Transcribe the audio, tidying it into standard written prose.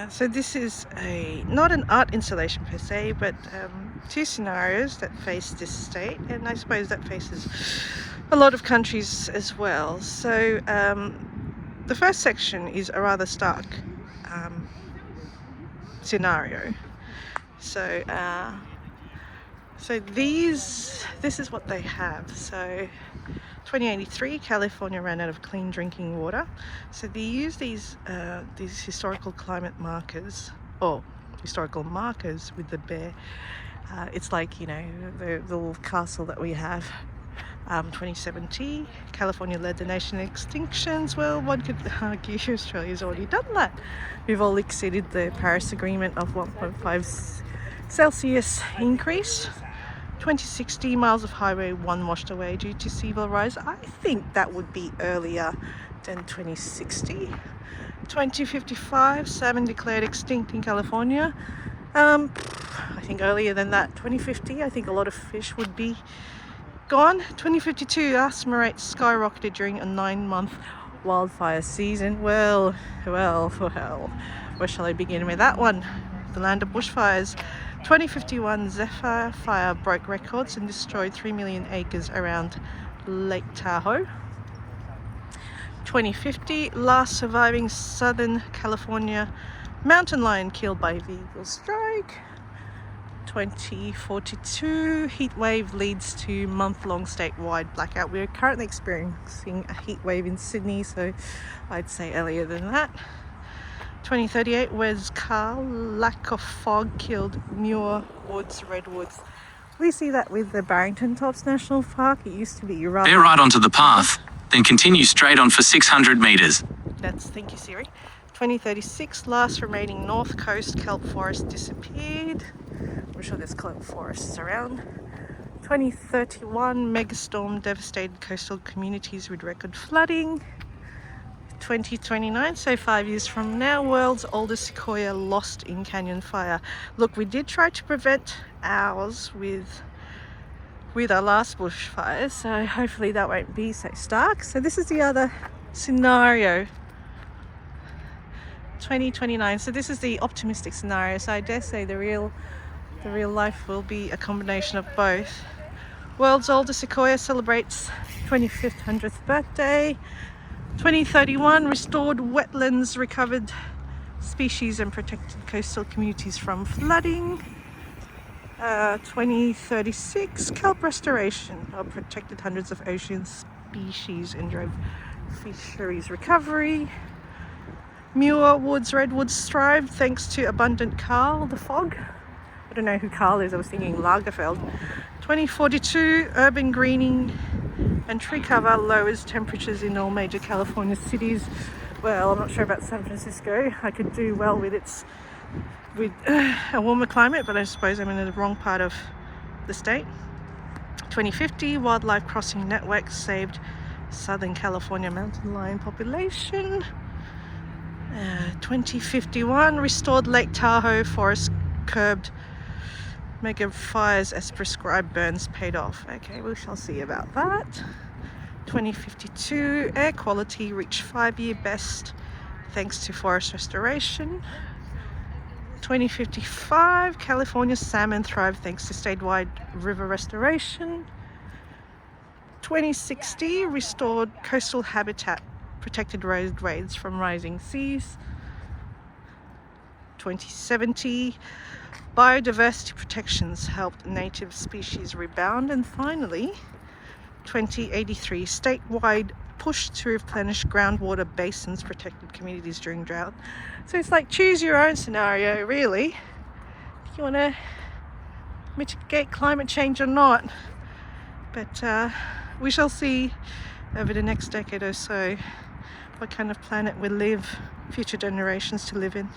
So this is not an art installation per se, but two scenarios that face this state, and I suppose that faces a lot of countries as well. So the first section is a rather stark scenario. So this is what they have. So 2083, California ran out of clean drinking water. So they use these historical climate markers, or historical markers with the bear. It's like, you know, the little castle that we have. 2070, California led the nation in extinctions. Well, one could argue Australia's already done that. We've all exceeded the Paris Agreement of 1.5 Celsius increase. 2060, miles of highway 1 washed away due to sea level rise. I think that would be earlier than 2060. 2055, salmon declared extinct in California. I think earlier than that. 2050, I think a lot of fish would be gone. 2052, asthma rates skyrocketed during a 9-month wildfire season. Well, where shall I begin with that one? The land of bushfires. 2051, Zephyr fire broke records and destroyed 3 million acres around Lake Tahoe. 2050, last surviving Southern California mountain lion killed by vehicle strike. 2042, heat wave leads to month-long statewide blackout. We're currently experiencing a heat wave in Sydney, so I'd say earlier than that. 2038, Wes Carl, lack of fog killed Muir Woods redwoods. We see that with the Barrington Tops National Park. It used to be rather... Bear right onto the path, then continue straight on for 600 metres. Thank you, Siri. 2036, last remaining North Coast kelp forest disappeared. I'm sure there's kelp forests around. 2031, megastorm devastated coastal communities with record flooding. 2029, so 5 years from now, world's oldest sequoia lost in canyon fire. Look, we did try to prevent ours with our last bushfires, so hopefully that won't be so stark. So this is the other scenario. 2029, so this is the optimistic scenario, so I dare say the real life will be a combination of both. World's oldest sequoia celebrates 25th 100th birthday. 2031, restored wetlands, recovered species and protected coastal communities from flooding. 2036, kelp restoration, protected hundreds of ocean species and drove fisheries recovery. Muir Woods redwoods thrive thanks to abundant Carl, the fog. I don't know who Carl is, I was thinking Lagerfeld. 2042, urban greening and tree cover lowers temperatures in all major California cities. Well, I'm not sure about San Francisco. I could do well with a warmer climate, but I suppose I'm in the wrong part of the state. 2050, wildlife crossing networks saved Southern California mountain lion population. 2051, restored Lake Tahoe forest curbed mega fires as prescribed, burns paid off. Okay, we shall see about that. 2052, air quality reached 5-year best thanks to forest restoration. 2055, California salmon thrive thanks to statewide river restoration. 2060, restored coastal habitat, protected roadways from rising seas. 2070, biodiversity protections helped native species rebound. And finally, 2083, statewide push to replenish groundwater basins, protected communities during drought. So it's like choose your own scenario, really. If you want to mitigate climate change or not. But we shall see over the next decade or so what kind of planet we'll leave future generations to live in.